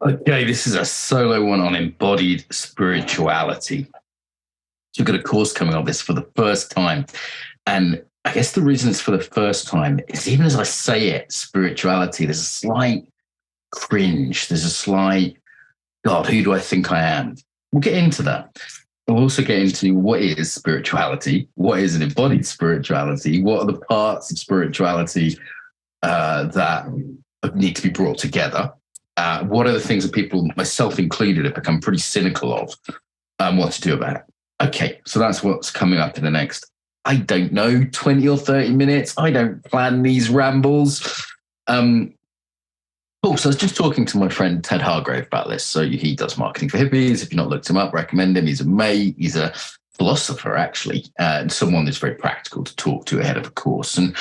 Okay, this is a solo one on embodied spirituality. So we've got a course coming on this for the first time. And I guess the reason it's for the first time is even as I say it, spirituality, there's a slight cringe. There's a slight, God, who do I think I am? We'll get into that. We'll also get into what is spirituality, what is an embodied spirituality, what are the parts of spirituality that need to be brought together. What are the things that people, myself included, have become pretty cynical of, what to do about it? Okay, so that's what's coming up in the next, I don't know, 20 or 30 minutes. I don't plan these rambles. So I was just talking to my friend Ted Hargrave about this. So he does marketing for hippies. If you've not looked him up, recommend him. He's a mate. He's a philosopher, actually, and someone that's very practical to talk to ahead of a course. And,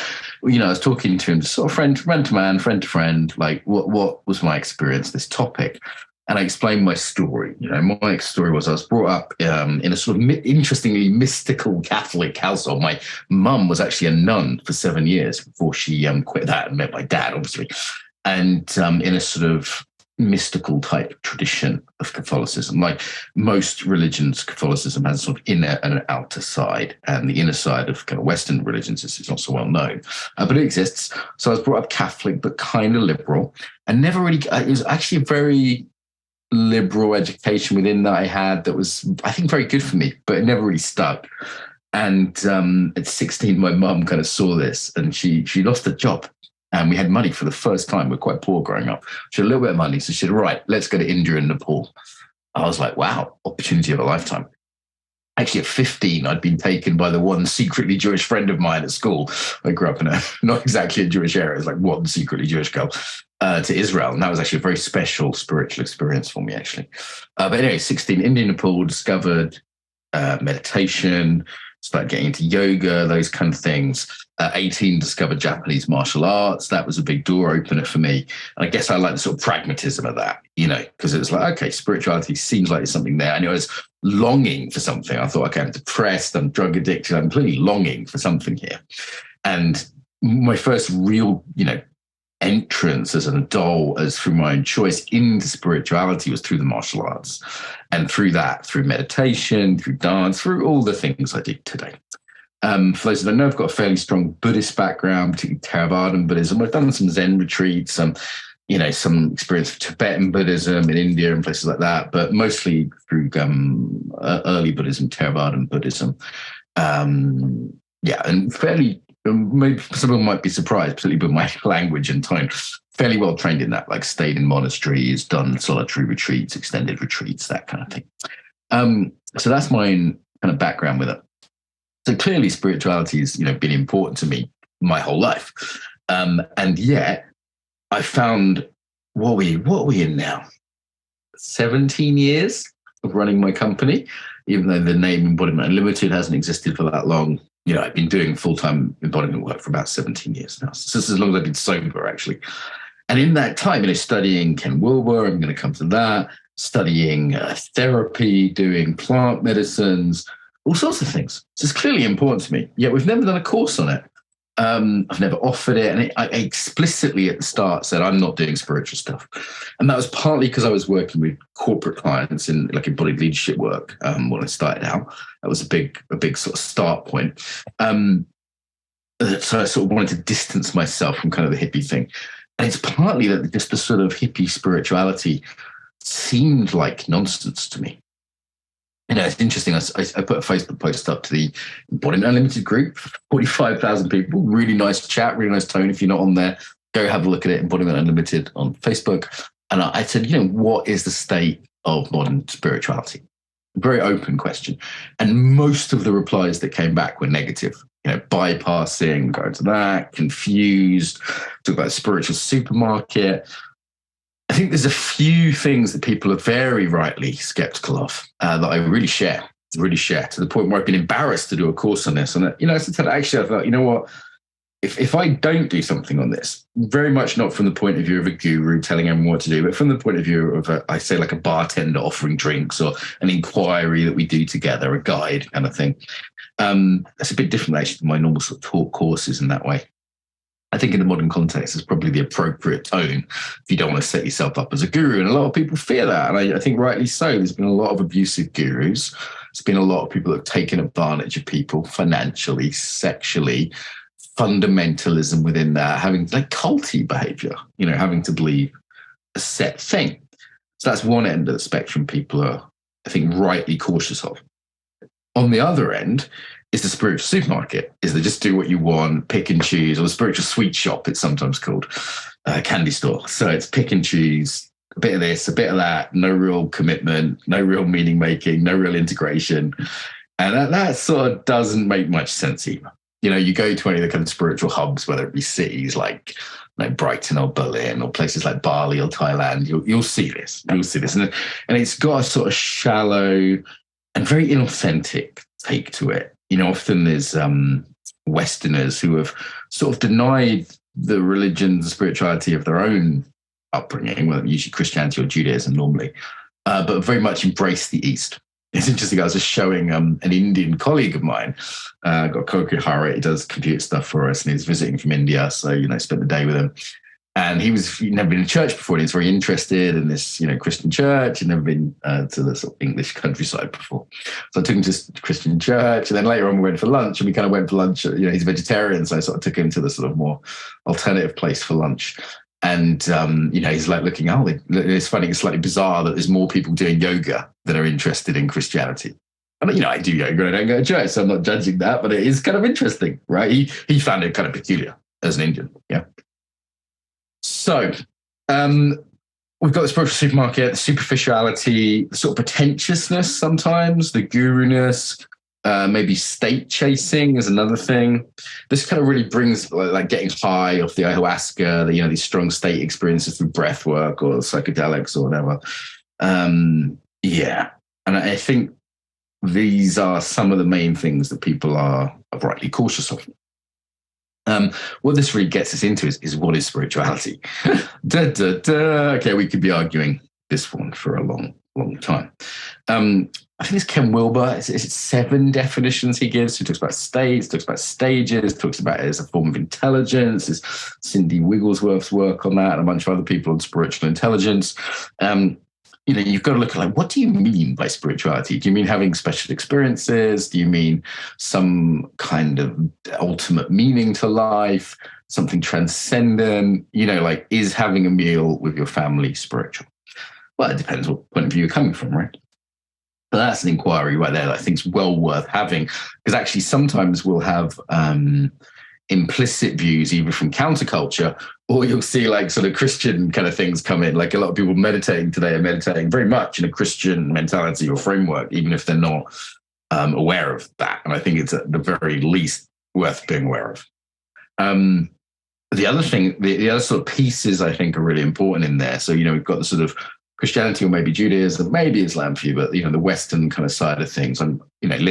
I was talking to him, sort of friend to man, friend to friend, like what was my experience, this topic. And I explained my story. My story was I was brought up in a sort of interestingly mystical Catholic household. My mum was actually a nun for 7 years before she quit that and met my dad, obviously. And in a sort of mystical type tradition of Catholicism. Like most religions, Catholicism has a sort of inner and an outer side, and the inner side of kind of Western religions is not so well known, but it exists. So I was brought up Catholic, but kind of liberal, and never really, it was actually a very liberal education within that I had that was, I think, very good for me, but it never really stuck. And at 16, my mum kind of saw this, and she lost her job. And we had money for the first time. We were quite poor growing up. She had a little bit of money. So she said, right, let's go to India and Nepal. I was like, wow, opportunity of a lifetime. Actually, at 15, I'd been taken by the one secretly Jewish friend of mine at school. I grew up in not exactly a Jewish area. It was like one secretly Jewish girl to Israel. And that was actually a very special spiritual experience for me, actually. But anyway, 16, India, Nepal, discovered meditation, started getting into yoga, those kind of things. 18, discovered Japanese martial arts. That was a big door opener for me. And I guess I like the sort of pragmatism of that, because it was like, okay, spirituality seems like there's something there. And I was longing for something. I thought, okay, I'm depressed, I'm drug addicted, I'm clearly longing for something here. And my first real, entrance as an adult, as through my own choice into spirituality, was through the martial arts. And through that, through meditation, through dance, through all the things I do today. For those that don't know, I've got a fairly strong Buddhist background, particularly Theravada Buddhism. I've done some Zen retreats, some experience of Tibetan Buddhism in India and places like that, but mostly through early Buddhism, Theravada Buddhism. And fairly, maybe some people might be surprised, particularly with my language and tone, fairly well trained in that, like stayed in monasteries, done solitary retreats, extended retreats, that kind of thing. So that's my kind of background with it. So clearly spirituality has, been important to me my whole life. And yet I found, what are we in now? 17 years of running my company, even though the name Embodiment Unlimited hasn't existed for that long. I've been doing full-time embodiment work for about 17 years now. So this is as long as I've been sober, actually. And in that time, studying Ken Wilber, I'm going to come to that, studying therapy, doing plant medicines, all sorts of things. So it's clearly important to me. Yet we've never done a course on it. I've never offered it. And I explicitly at the start said, I'm not doing spiritual stuff. And that was partly because I was working with corporate clients in like embodied leadership work when I started out. That was a big sort of start point. So I sort of wanted to distance myself from kind of the hippie thing. And it's partly that just the sort of hippie spirituality seemed like nonsense to me. It's interesting. I put a Facebook post up to the Embodiment Unlimited group, 45,000 people. Really nice chat, really nice tone. If you're not on there, go have a look at it, Embodiment Unlimited on Facebook. And I said, what is the state of modern spirituality? Very open question. And most of the replies that came back were negative. Bypassing, going to that, confused, talk about spiritual supermarket. I think there's a few things that people are very rightly skeptical of that I really share to the point where I've been embarrassed to do a course on this. And, actually, I thought, what, if I don't do something on this, very much not from the point of view of a guru telling everyone what to do, but from the point of view of, like a bartender offering drinks or an inquiry that we do together, a guide kind of thing. That's a bit different, actually, from my normal sort of talk courses in that way. I think in the modern context, it's probably the appropriate tone if you don't want to set yourself up as a guru. And a lot of people fear that. And I think rightly so. There's been a lot of abusive gurus. There's been a lot of people that have taken advantage of people financially, sexually, fundamentalism within that, having like culty behavior, having to believe a set thing. So that's one end of the spectrum people are, I think, rightly cautious of. On the other end is the spiritual supermarket, is they just do what you want, pick and choose, or the spiritual sweet shop, it's sometimes called, candy store. So it's pick and choose, a bit of this, a bit of that, no real commitment, no real meaning making, no real integration. And that sort of doesn't make much sense either. You go to any of the kind of spiritual hubs, whether it be cities like Brighton or Berlin or places like Bali or Thailand, you'll see this. You'll see this. And it's got a sort of shallow and very inauthentic take to it. Often there's Westerners who have sort of denied the religion, the spirituality of their own upbringing, well, usually Christianity or Judaism normally, but very much embraced the East. It's interesting. I was just showing an Indian colleague of mine, got Koku Hara, he does computer stuff for us, and he's visiting from India. So, spent the day with him. And he'd never been to church before. And he was very interested in this, Christian church. He'd never been to the sort of English countryside before. So I took him to Christian church. And then later on we went for lunch, and we kind of went for lunch. He's a vegetarian. So I sort of took him to the sort of more alternative place for lunch. And, he's like looking, it's funny, it's slightly bizarre that there's more people doing yoga that are interested in Christianity. And, I do yoga, I don't go to church, so I'm not judging that, but it is kind of interesting, right? He found it kind of peculiar as an Indian, yeah. So we've got the spiritual supermarket, the superficiality, the sort of pretentiousness sometimes, the guru-ness, maybe state chasing is another thing. This kind of really brings like getting high off the ayahuasca, these strong state experiences through breath work or psychedelics or whatever. Yeah. And I think these are some of the main things that people are rightly cautious of. What this really gets us into is what is spirituality? Okay, we could be arguing this one for a long time. I think it's Ken Wilber. Is it 7 definitions he gives? He talks about states, talks about stages, talks about it as a form of intelligence. There's Cindy Wigglesworth's work on that, and a bunch of other people on spiritual intelligence. You've got to look at like, what do you mean by spirituality? Do you mean having special experiences? Do you mean some kind of ultimate meaning to life, something transcendent? Is having a meal with your family spiritual? Well, it depends what point of view you're coming from, right? But that's an inquiry right there that I think is well worth having, because actually sometimes we'll have implicit views either from counterculture, or you'll see like sort of Christian kind of things come in. Like a lot of people meditating today are meditating very much in a Christian mentality or framework, even if they're not aware of that. And I think it's at the very least worth being aware of. The other thing, the other sort of pieces I think are really important in there. So, we've got the sort of Christianity or maybe Judaism, maybe Islam for you, but the Western kind of side of things.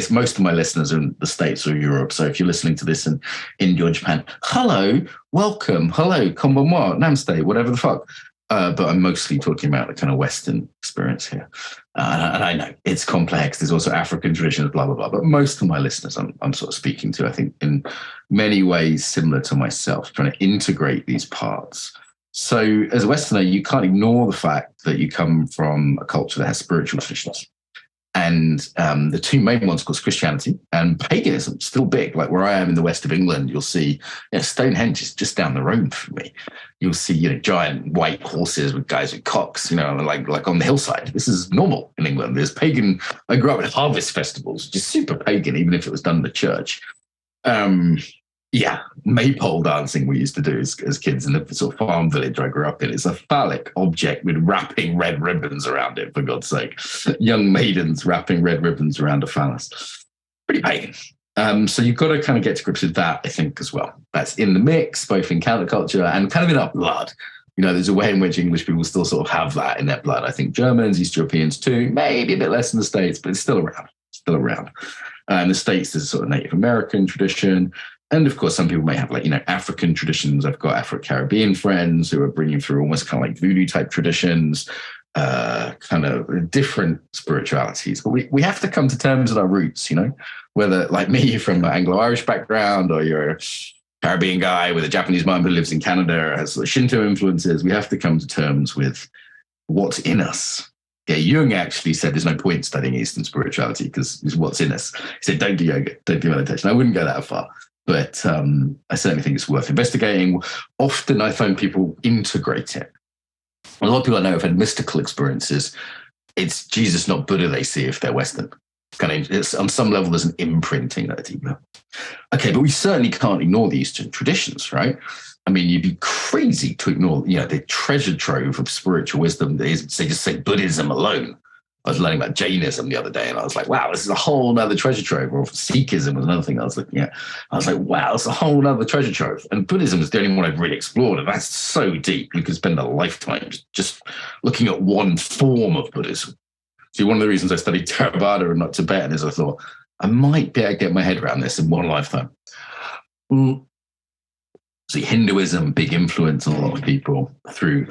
Most of my listeners are in the States or Europe. So if you're listening to this in India or Japan, hello, welcome, hello, konbanwa, namaste, whatever the fuck. But I'm mostly talking about the kind of Western experience here. And I know it's complex. There's also African traditions, blah, blah, blah. But most of my listeners I'm sort of speaking to, I think, in many ways similar to myself, trying to integrate these parts. So as a Westerner, you can't ignore the fact that you come from a culture that has spiritual traditions. And the two main ones, of course, Christianity and paganism, still big. Like where I am in the west of England, you'll see Stonehenge is just down the road from me. You'll see giant white horses with guys with cocks, like on the hillside. This is normal in England. There's pagan. I grew up at harvest festivals, just super pagan, even if it was done in the church. Maypole dancing we used to do as kids in the sort of farm village I grew up in. It's a phallic object with wrapping red ribbons around it, for God's sake. Young maidens wrapping red ribbons around a phallus. Pretty pagan. So you've got to kind of get to grips with that, I think, as well. That's in the mix, both in counterculture and kind of in our blood. There's a way in which English people still sort of have that in their blood. I think Germans, East Europeans too, maybe a bit less in the States, but it's still around. In the States, there's a sort of Native American tradition. And of course, some people may have African traditions. I've got Afro-Caribbean friends who are bringing through almost kind of like voodoo type traditions, kind of different spiritualities. But we have to come to terms with our roots, whether like me, you're from an Anglo-Irish background or you're Caribbean guy with a Japanese mom who lives in Canada, has Shinto influences. We have to come to terms with what's in us. Yeah, Jung actually said there's no point studying Eastern spirituality because it's what's in us. He said, don't do yoga, don't do meditation. I wouldn't go that far, but I certainly think it's worth investigating. Often I find people integrate it. A lot of people I know have had mystical experiences. It's Jesus, not Buddha, they see if they're Western. It's, on some level, there's an imprinting at a deep level. Okay, but we certainly can't ignore the Eastern traditions, right? I mean, you'd be crazy to ignore, the treasure trove of spiritual wisdom that is, they just say Buddhism alone. I was learning about Jainism the other day, and I was like, wow, this is a whole other treasure trove. Or Sikhism was another thing I was looking at. I was like, wow, it's a whole other treasure trove. And Buddhism is the only one I've really explored, and that's so deep. You could spend a lifetime just looking at one form of Buddhism. See, one of the reasons I studied Theravada and not Tibetan is I thought I might be able to get my head around this in one lifetime. See, Hinduism, big influence on a lot of people through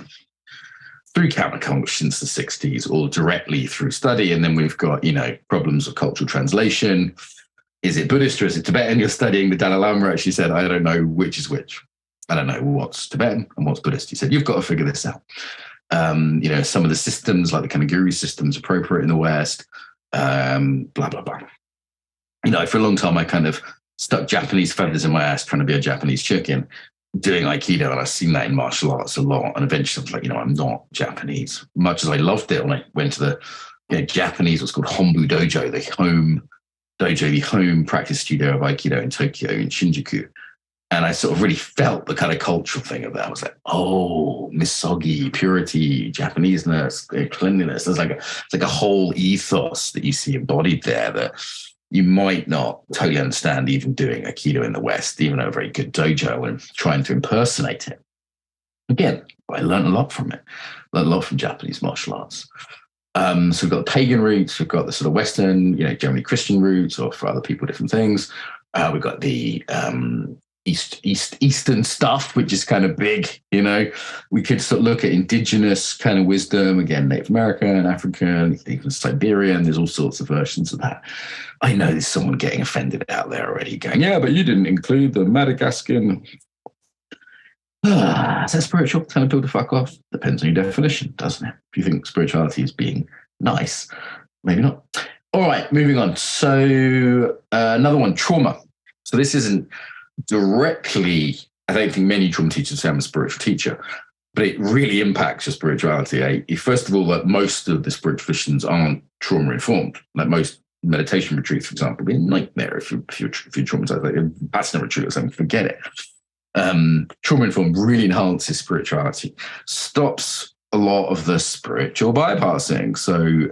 counterculture since the 60s, or directly through study. And then we've got, problems of cultural translation. Is it Buddhist or is it Tibetan you're studying? The Dalai Lama actually said, I don't know which is which. I don't know what's Tibetan and what's Buddhist. He said, you've got to figure this out. Some of the systems, like the kind of guru systems, appropriate in the West, blah, blah, blah. For a long time, I kind of stuck Japanese feathers in my ass trying to be a Japanese chicken doing Aikido, and I've seen that in martial arts a lot. And eventually I was like, I'm not Japanese. Much as I loved it when I went to the Japanese, what's called Hombu Dojo, the home dojo, the home practice studio of Aikido in Tokyo, in Shinjuku. And I sort of really felt the kind of cultural thing of that. I was like, oh, misogi, purity, Japaneseness, cleanliness. It's like a whole ethos that you see embodied there that you might not totally understand even doing Aikido in the West, even a very good dojo, and trying to impersonate it. Again, I learned a lot from it. Learned a lot from Japanese martial arts. So we've got the pagan roots, we've got the sort of Western, generally Christian roots, or for other people, different things. We've got the Eastern stuff, which is kind of big, We could sort of look at indigenous kind of wisdom, again, Native American, African, even Siberian. There's all sorts of versions of that. I know there's someone getting offended out there already going, yeah, but you didn't include the Madagascan. Is that spiritual? Tell people to fuck off. Depends on your definition, doesn't it? If you think spirituality is being nice, maybe not. All right, moving on. So another one, trauma. So this isn't directly, I don't think many trauma teachers say I'm a spiritual teacher, but it really impacts your spirituality. First of all, that most of the spiritual traditions aren't trauma informed. Like most meditation retreats, for example, be a nightmare if you're traumatized. Like a Vipassana retreat or something, forget it. Trauma informed really enhances spirituality, stops a lot of the spiritual bypassing. So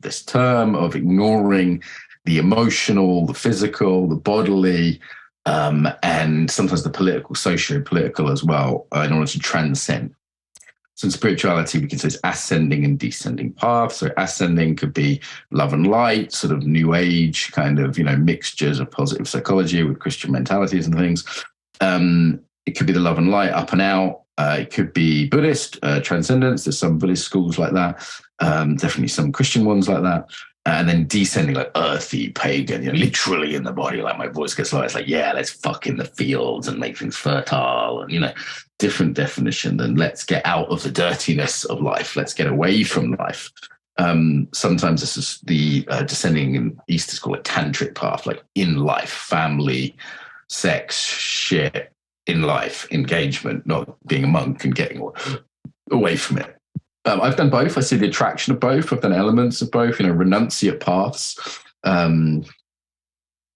this term of ignoring the emotional, the physical, the bodily, and sometimes the political, socio-political as well, in order to transcend. So in spirituality, we can say it's ascending and descending paths. So ascending could be love and light, sort of new age kind of, mixtures of positive psychology with Christian mentalities and things. It could be the love and light, up and out. It could be Buddhist, transcendence. There's some Buddhist schools like that. Definitely some Christian ones like that. And then descending, like earthy, pagan, literally in the body. Like my voice gets low. It's like, yeah, let's fuck in the fields and make things fertile. And, different definition than let's get out of the dirtiness of life. Let's get away from life. Sometimes this is the descending in East is called a tantric path, like in life, family, sex, shit, in life, engagement, not being a monk and getting away from it. I've done both. I see the attraction of both. I've done elements of both, renunciate paths.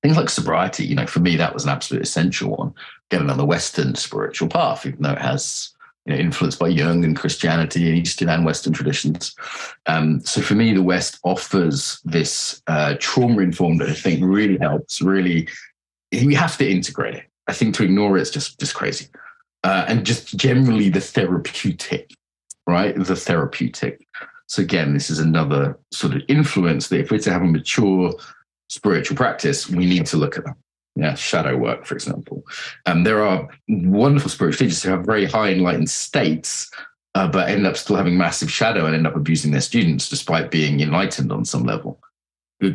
Things like sobriety, for me, that was an absolute essential one. Getting on the Western spiritual path, even though it has, influenced by Jung and Christianity and Eastern and Western traditions. So for me, the West offers this trauma-informed that I think really helps, we have to integrate it. I think to ignore it is just crazy. And just generally the therapeutic, right? The therapeutic. So again, this is another sort of influence that if we're to have a mature spiritual practice, we need to look at them. Yeah, shadow work, for example. There are wonderful spiritual teachers who have very high enlightened states, but end up still having massive shadow and end up abusing their students despite being enlightened on some level.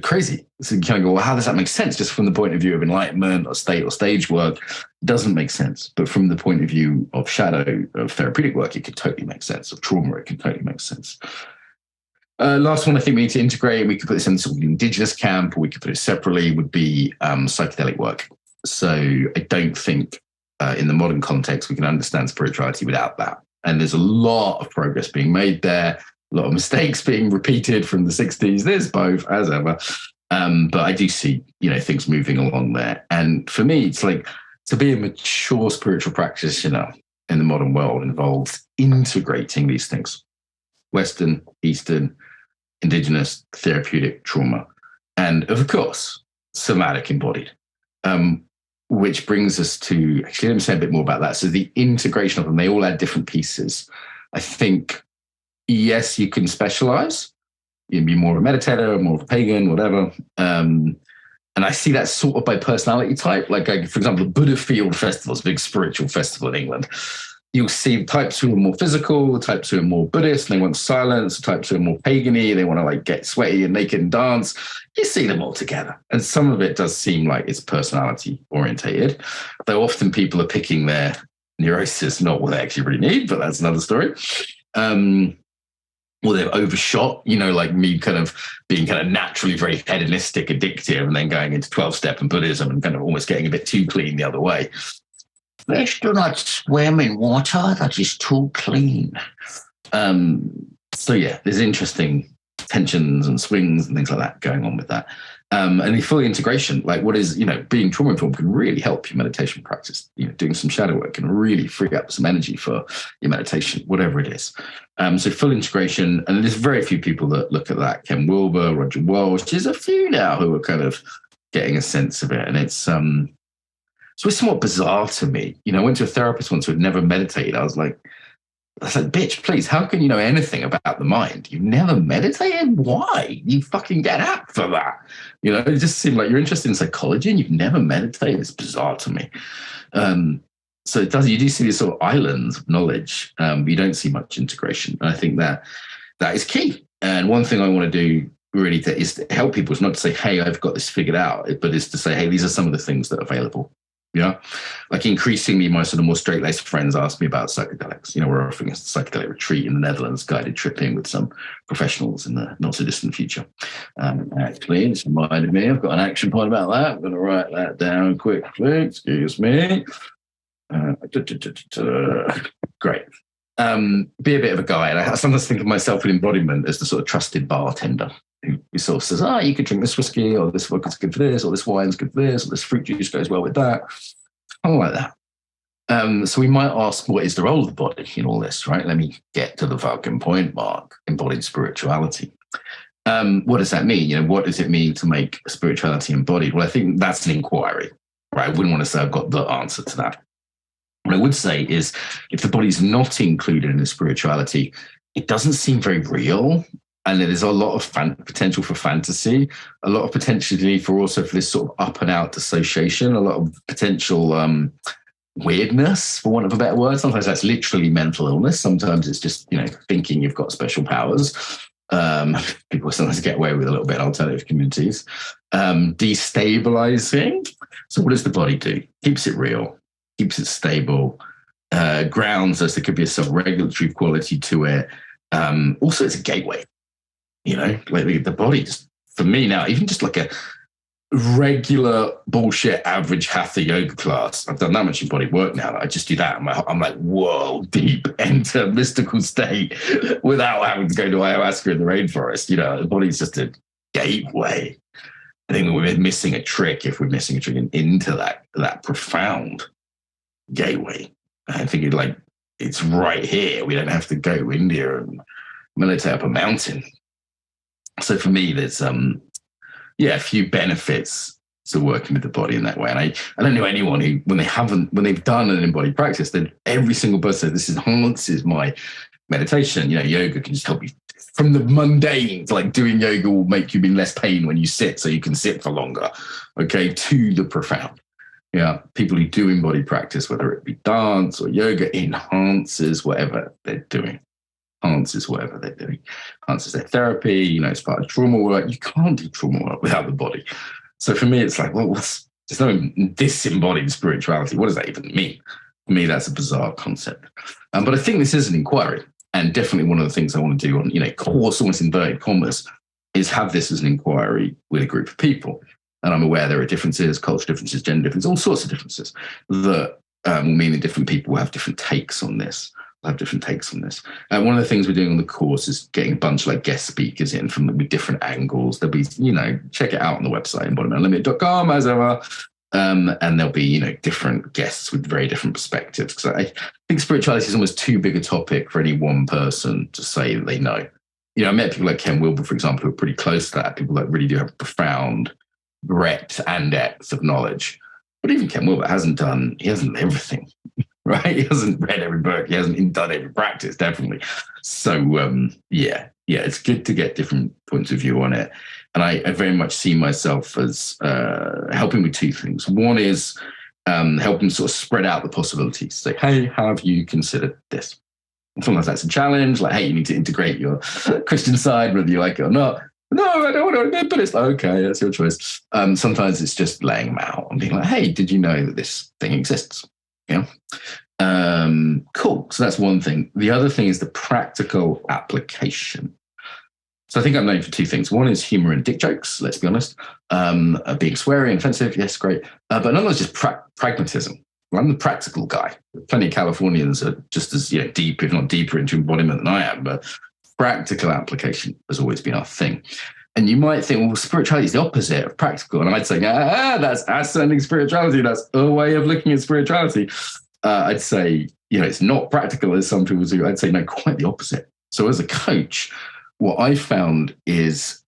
crazy. So you kind of go, well, how does that make sense? Just from the point of view of enlightenment or state or stage work, it doesn't make sense. But from the point of view of shadow, of therapeutic work, it could totally make sense. Of trauma, it can totally make sense. Last one I think we need to integrate, we could put this in sort of indigenous camp, or we could put it separately, would be psychedelic work. So I don't think in the modern context we can understand spirituality without that. And there's a lot of progress being made there, a lot of mistakes being repeated from the 60s. There's both, as ever. But I do see, things moving along there. And for me, it's like to be a mature spiritual practitioner in the modern world involves integrating these things: Western, Eastern, indigenous, therapeutic, trauma, and of course, somatic embodied. Which brings us to, actually, let me say a bit more about that. So the integration of them, they all add different pieces. I think, yes, you can specialize. You can be more of a meditator, more of a pagan, whatever. And I see that sort of by personality type. Like, for example, the Buddha Field Festival is a big spiritual festival in England. You'll see types who are more physical, types who are more Buddhist, and they want silence, types who are more pagan-y, they want to like get sweaty and naked and dance. You see them all together. And some of it does seem like it's personality orientated, though often people are picking their neurosis, not what they actually really need, but that's another story. Or they've overshot, like me kind of being kind of naturally very hedonistic, addictive, and then going into 12-step and Buddhism and kind of almost getting a bit too clean the other way. Fish do not swim in water that is too clean. So yeah, there's interesting tensions and swings and things like that going on with that. And the full integration, like what is, being trauma informed can really help your meditation practice. Doing some shadow work can really free up some energy for your meditation, whatever it is. So full integration, and there's very few people that look at that. Ken Wilber, Roger Walsh, there's a few now who are kind of getting a sense of it. And it's somewhat bizarre to me. I went to a therapist once who had never meditated. I was like, bitch, please, how can you know anything about the mind? You've never meditated? Why? You fucking get out for that. It just seemed like you're interested in psychology and you've never meditated. It's bizarre to me. So it does, you do see these sort of islands of knowledge, but you don't see much integration. And I think that is key. And one thing I want to do really is to help people is not to say, hey, I've got this figured out, but is to say, hey, these are some of the things that are available. Like increasingly my sort of more straight-laced friends ask me about psychedelics. We're offering a psychedelic retreat in the Netherlands, guided tripping with some professionals in the not so distant future. Actually, it's reminded me, I've got an action point about that. I'm going to write that down quickly. Excuse me. Great. Be a bit of a guide. I sometimes think of myself in Embodiment as the sort of trusted bartender who sort of says, you could drink this whiskey, or this vodka's good for this, or this wine's good for this, or this fruit juice goes well with that. Kind of like that. So we might ask, what is the role of the body in all this, right? Let me get to the fucking point, Mark. Embodied spirituality. What does that mean? What does it mean to make spirituality embodied? Well, I think that's an inquiry, right? I wouldn't want to say I've got the answer to that. What I would say is, if the body's not included in the spirituality, it doesn't seem very real. And there's a lot of potential for fantasy, a lot of potentially for this sort of up and out dissociation, a lot of potential weirdness, for want of a better word. Sometimes that's literally mental illness. Sometimes it's just, thinking you've got special powers. People sometimes get away with a little bit in alternative communities. Destabilizing. So what does the body do? Keeps it real, keeps it stable, grounds us. There could be a self-regulatory quality to it. Also, it's a gateway. Like the body, just for me now, even just like a regular bullshit average hatha yoga class. I've done that much embodied work now that I just do that. I'm like, whoa, deep, enter mystical state without having to go to ayahuasca in the rainforest. The body's just a gateway. I think we're missing a trick if we're missing a trick into that profound gateway. I think it's right here. We don't have to go to India and meditate up a mountain. So for me, there's a few benefits to working with the body in that way. And I don't know anyone who, when they've done an embodied practice, then every single person says, this enhances my meditation. Yoga can just help you from the mundane, like doing yoga will make you in less pain when you sit, so you can sit for longer. Okay, to the profound. People who do embodied practice, whether it be dance or yoga, enhances whatever they're doing. enhances whatever they're doing, enhances their therapy, you know, it's part of trauma work. You can't do trauma work without the body. So for me, it's like, well, there's no disembodied spirituality. What does that even mean? For me, that's a bizarre concept. But I think this is an inquiry. And definitely one of the things I want to do on, you know, course, almost inverted commas, is have this as an inquiry with a group of people. And I'm aware there are differences, culture differences, gender differences, all sorts of differences that will mean that different people will have different takes on this. One of the things we're doing on the course is getting a bunch of like guest speakers in from with different angles. There'll be, you know, check it out on the website, embodimentunlimited.com, as ever. And there'll be, you know, different guests with very different perspectives. Because I think spirituality is almost too big a topic for any one person to say that they know. You know, I met people like Ken Wilber, for example, who are pretty close to that. People that really do have profound breadth and depth of knowledge. But even Ken Wilber hasn't done everything, right? He hasn't read every book. He hasn't done every practice, definitely. So, yeah, it's good to get different points of view on it. And I very much see myself as helping with two things. One is helping sort of spread out the possibilities. Say, hey, have you considered this? And sometimes that's a challenge. Like, hey, you need to integrate your Christian side, whether you like it or not. No, I don't want to, but it's okay, that's your choice. Sometimes it's just laying them out and being like, hey, did you know that this thing exists? Yeah. Cool. So that's one thing. The other thing is the practical application. So I think I'm known for two things. One is humor and dick jokes, let's be honest. Being sweary and offensive, yes, great. But another is just pragmatism. I'm the practical guy. Plenty of Californians are just as deep, if not deeper, into embodiment than I am. But practical application has always been our thing. And you might think, well, spirituality is the opposite of practical. And I'd say, that's ascending spirituality. That's a way of looking at spirituality. I'd say, it's not practical as some people do. I'd say, no, quite the opposite. So as a coach, what I found is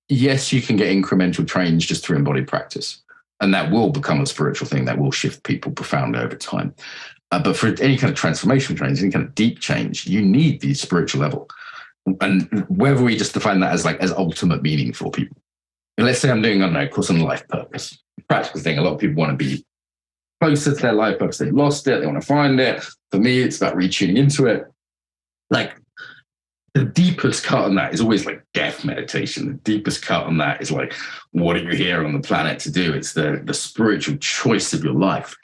yes, you can get incremental change just through embodied practice. And that will become a spiritual thing that will shift people profoundly over time. But for any kind of transformational change, any kind of deep change, you need the spiritual level. And whether we just define that as ultimate meaning for people. And let's say I'm doing, a course on life purpose. Practical thing, a lot of people want to be closer to their life purpose. They've lost it, they want to find it. For me, it's about retuning into it. Like, the deepest cut on that is always like death meditation. The deepest cut on that is like, what are you here on the planet to do? It's the spiritual choice of your life.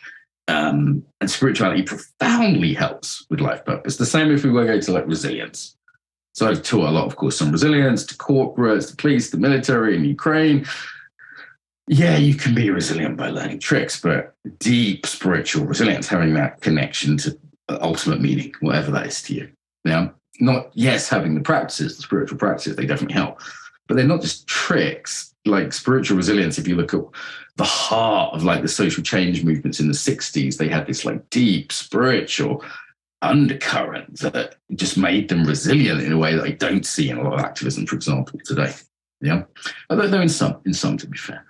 And spirituality profoundly helps with life purpose. The same if we were going to like resilience. So I've taught a lot, of course, on resilience to corporates, to police, the military in Ukraine. Yeah, you can be resilient by learning tricks, but deep spiritual resilience, having that connection to ultimate meaning, whatever that is to you. Now, not, yes, having the practices, the spiritual practices, they definitely help, but they're not just tricks. Like spiritual resilience, if you look at the heart of like the social change movements in the 60s, they had this like deep spiritual undercurrent that just made them resilient in a way that I don't see in a lot of activism, for example, today. Yeah, although in some, to be fair.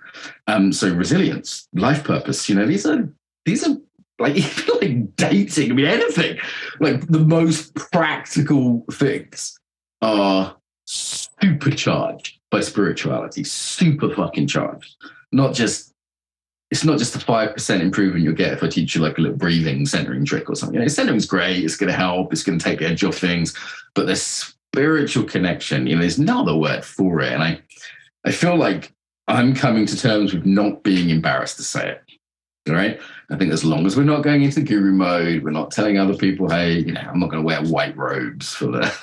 So resilience, life purpose, these are like, even like dating, anything. Like the most practical things are supercharged by spirituality, super fucking charged. It's not just a 5% improvement you'll get if I teach you like a little breathing centering trick or something. Centering's great, it's going to help, it's going to take the edge off things, but the spiritual connection, there's no other word for it. And I feel like I'm coming to terms with not being embarrassed to say it. All right. I think as long as we're not going into guru mode, we're not telling other people, hey, I'm not going to wear white robes for the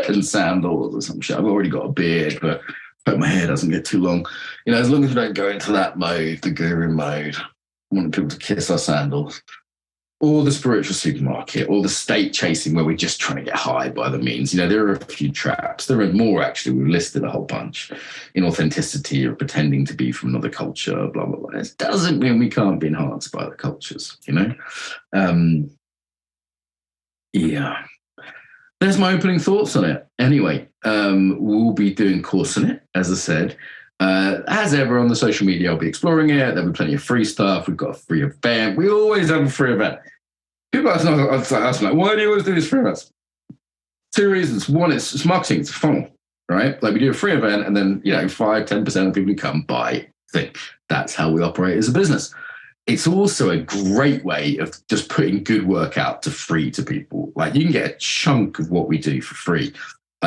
and sandals or some shit. I've already got a beard, but hope my hair doesn't get too long. As long as we don't go into that mode, the guru mode, I want people to kiss our sandals. Or the spiritual supermarket, or the state chasing where we're just trying to get high by the means. There are a few traps. There are more, actually. We've listed a whole bunch. Inauthenticity or pretending to be from another culture, blah, blah, blah. It doesn't mean we can't be enhanced by the cultures, Yeah. There's my opening thoughts on it. Anyway, we'll be doing course on it, as I said. As ever on the social media, I'll be exploring it. There'll be plenty of free stuff. We've got a free event. We always have a free event. People ask me, why do you always do these free events? Two reasons. One, it's marketing. It's fun, right? Like we do a free event and then, 5-10% of people who come buy thing. That's how we operate as a business. it's also a great way of just putting good work out to free to people. Like, you can get a chunk of what we do for free.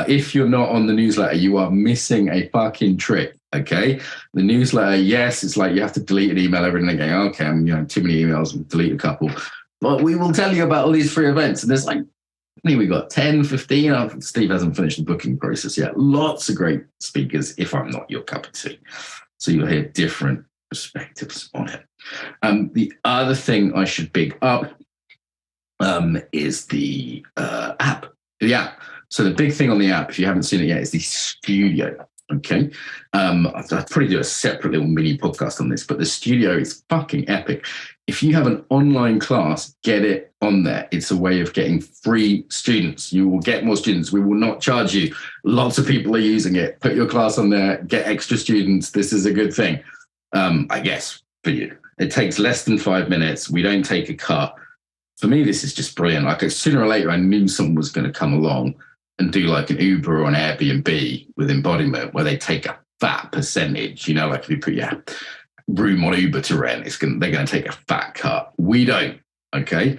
If you're not on the newsletter, you are missing a fucking trick. Okay, the newsletter, yes, it's like you have to delete an email every now and again. Okay, I'm too many emails, and delete a couple. But we will tell you about all these free events, and there's like, I think we got 10, 15. Steve hasn't finished the booking process yet. Lots of great speakers, if I'm not your cup of tea. So you'll hear different perspectives on it. The other thing I should big up is the app. The app. So the big thing on the app, if you haven't seen it yet, is the studio. Okay. I'll probably do a separate little mini podcast on this, but the studio is fucking epic. If you have an online class, get it on there. It's a way of getting free students. You will get more students. We will not charge you. Lots of people are using it. Put your class on there, get extra students. This is a good thing, I guess, for you. It takes less than 5 minutes. We don't take a cut. For me, this is just brilliant. Like, sooner or later, I knew someone was going to come along and do like an Uber or an Airbnb with Embodiment, where they take a fat percentage. Like if you put your room on Uber to rent, they're going to take a fat cut. We don't. Okay.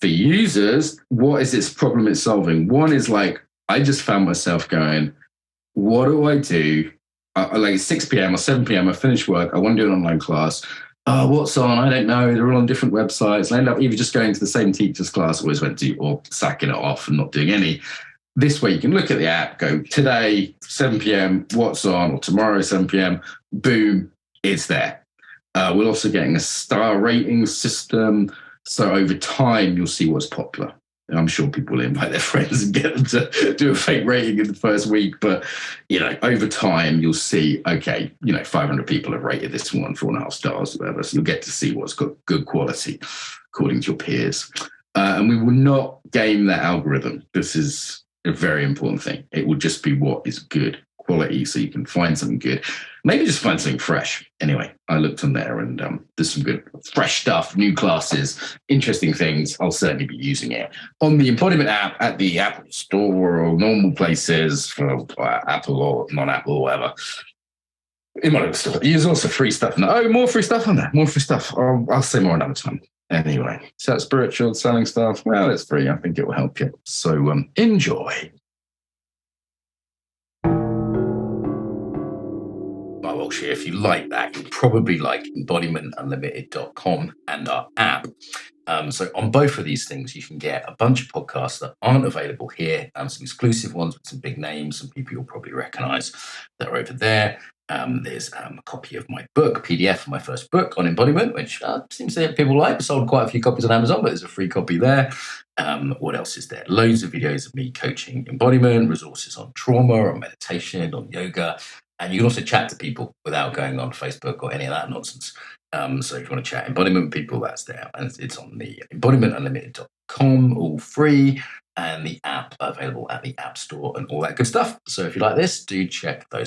For users, what is this problem it's solving? One is like, I just found myself going, what do I do? Like 6 p.m. or 7 p.m., I finish work. I want to do an online class. What's on? I don't know. They're all on different websites. I end up either just going to the same teacher's class I always went to, or sacking it off and not doing any. This way, you can look at the app, go today, 7 p.m., what's on, or tomorrow, 7 p.m., boom, it's there. We're also getting a star rating system. So over time, you'll see what's popular. And I'm sure people will invite their friends and get them to do a fake rating in the first week. But, over time, you'll see, okay, 500 people have rated this one 4.5 stars, or whatever. So you'll get to see what's got good quality according to your peers. And we will not game that algorithm. This is a very important thing. It will just be what is good quality, so you can find something good. Maybe just find something fresh. Anyway, I looked on there, and there's some good fresh stuff, new classes, interesting things. I'll certainly be using it on the Embodiment app at the Apple Store or normal places for Apple or non-Apple or whatever. There's also free stuff. More free stuff on there. More free stuff. I'll say more another time. Anyway, so that spiritual selling stuff, well, it's free. I think it will help you. So enjoy. Walsh here. If you like that, you'll probably like embodimentunlimited.com and our app. So on both of these things, you can get a bunch of podcasts that aren't available here, some exclusive ones with some big names, some people you'll probably recognize that are over there. There's a copy of my book, PDF of my first book on embodiment, which seems to people like. I sold quite a few copies on Amazon, but there's a free copy there. What else is there? Loads of videos of me coaching embodiment, resources on trauma, on meditation, on yoga. And you can also chat to people without going on Facebook or any of that nonsense. So if you want to chat embodiment people, that's there. And it's on the embodimentunlimited.com, all free, and the app available at the App Store and all that good stuff. So if you like this, do check those out.